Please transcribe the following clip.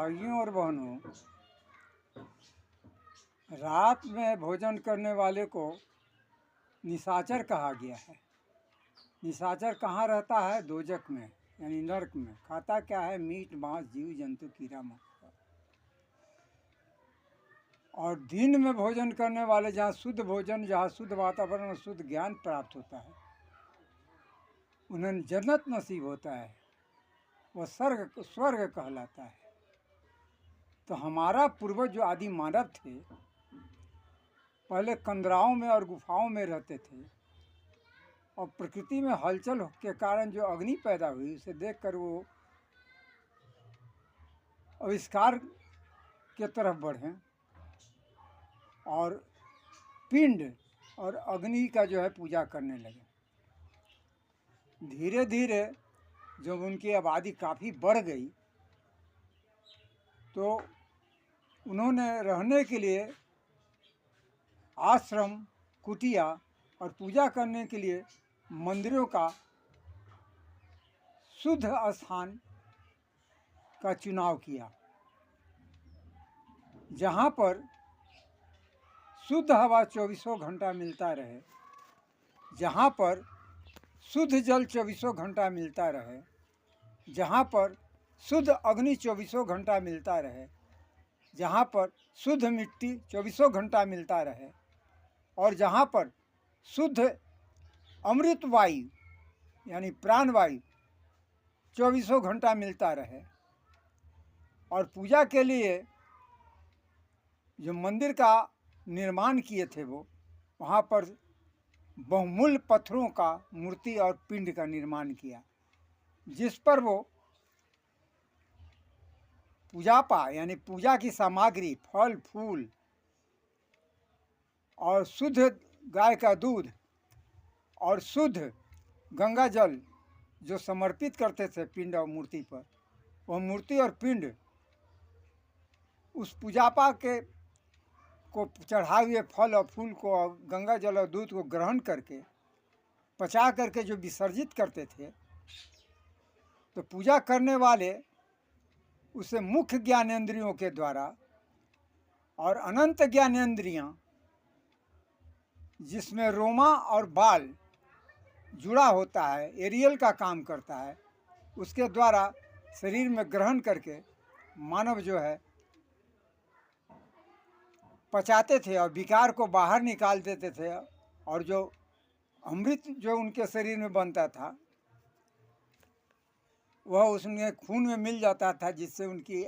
भाइयों और बहनों, रात में भोजन करने वाले को निशाचर कहा गया है। निशाचर कहाँ रहता है? दोजक में, यानी नरक में। खाता क्या है? मीट, मांस, जीव जंतु, कीड़ा मकोड़ा। और दिन में भोजन करने वाले, जहाँ शुद्ध भोजन, जहाँ शुद्ध वातावरण और शुद्ध ज्ञान प्राप्त होता है, उन्हें जन्नत नसीब होता है, वह स्वर्ग कहलाता है। तो हमारा पूर्वज जो आदि मानव थे, पहले कंदराओं में और गुफाओं में रहते थे, और प्रकृति में हलचल के कारण जो अग्नि पैदा हुई, उसे देखकर वो आविष्कार के तरफ बढ़े और पिंड और अग्नि का जो है पूजा करने लगे। धीरे धीरे जब उनकी आबादी काफ़ी बढ़ गई, तो उन्होंने रहने के लिए आश्रम, कुटिया और पूजा करने के लिए मंदिरों का शुद्ध स्थान का चुनाव किया, जहाँ पर शुद्ध हवा 24 घंटा मिलता रहे, जहाँ पर शुद्ध जल 24 घंटा मिलता रहे, जहाँ पर शुद्ध अग्नि 24 घंटा मिलता रहे, जहाँ पर शुद्ध मिट्टी 24 घंटा मिलता रहे, और जहाँ पर शुद्ध अमृत वायु यानी प्राण वायु 24 घंटा मिलता रहे। और पूजा के लिए जो मंदिर का निर्माण किए थे, वो वहाँ पर बहुमूल्य पत्थरों का मूर्ति और पिंड का निर्माण किया, जिस पर वो पूजापा यानी पूजा की सामग्री, फल फूल और शुद्ध गाय का दूध और शुद्ध गंगा जल जो समर्पित करते थे पिंड और मूर्ति पर, वह मूर्ति और पिंड उस पूजापा के को चढ़ाए हुए फल और फूल को और गंगा जल और दूध को ग्रहण करके पचा करके जो विसर्जित करते थे, तो पूजा करने वाले उसे मुख्य ज्ञानेंद्रियों के द्वारा और अनंत ज्ञानेंद्रियां, जिसमें रोमा और बाल जुड़ा होता है, एरियल का काम करता है, उसके द्वारा शरीर में ग्रहण करके मानव जो है पचाते थे और विकार को बाहर निकाल देते थे, और जो अमृत जो उनके शरीर में बनता था, वह उसमें खून में मिल जाता था, जिससे उनकी